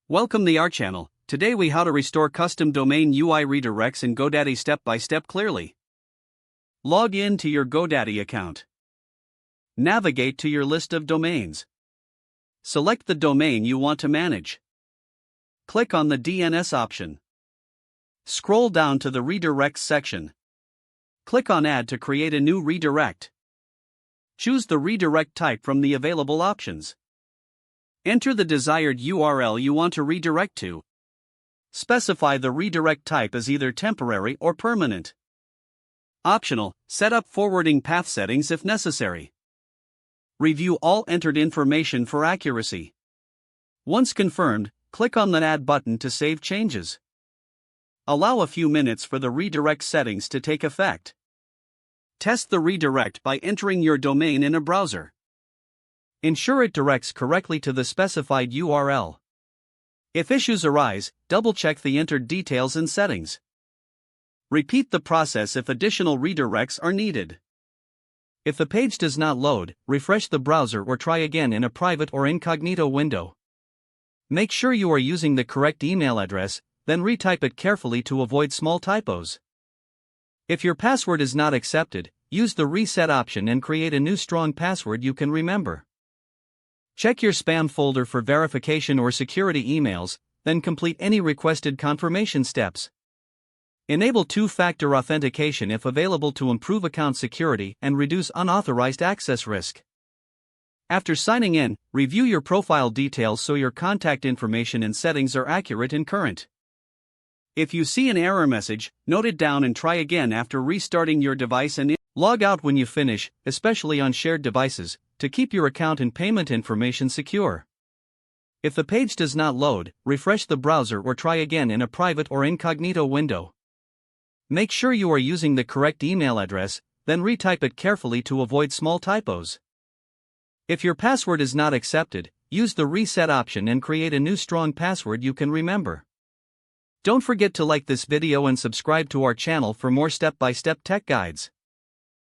Welcome to our channel. Today we how to restore custom domain UI redirects in GoDaddy step by step clearly. Log in to your GoDaddy account. Navigate to your list of domains. Select the domain you want to manage. Click on the DNS option. Scroll down to the Redirects section. Click on Add to create a new redirect. Choose the redirect type from the available options. Enter the desired URL you want to redirect to. Specify the redirect type as either temporary or permanent. Optional, set up forwarding path settings if necessary. Review all entered information for accuracy. Once confirmed, click on the Add button to save changes. Allow a few minutes for the redirect settings to take effect. Test the redirect by entering your domain in a browser. Ensure it directs correctly to the specified URL. If issues arise, double-check the entered details and settings. Repeat the process if additional redirects are needed. If the page does not load, refresh the browser or try again in a private or incognito window. Make sure you are using the correct email address, then retype it carefully to avoid small typos. If your password is not accepted, use the reset option and create a new strong password you can remember. Check your spam folder for verification or security emails, then complete any requested confirmation steps. Enable two-factor authentication if available to improve account security and reduce unauthorized access risk. After signing in, review your profile details so your contact information and settings are accurate and current. If you see an error message, note it down and try again after restarting your device and log out when you finish, especially on shared devices, to keep your account and payment information secure. If the page does not load, refresh the browser or try again in a private or incognito window. Make sure you are using the correct email address, then retype it carefully to avoid small typos. If your password is not accepted, use the reset option and create a new strong password you can remember. Don't forget to like this video and subscribe to our channel for more step-by-step tech guides.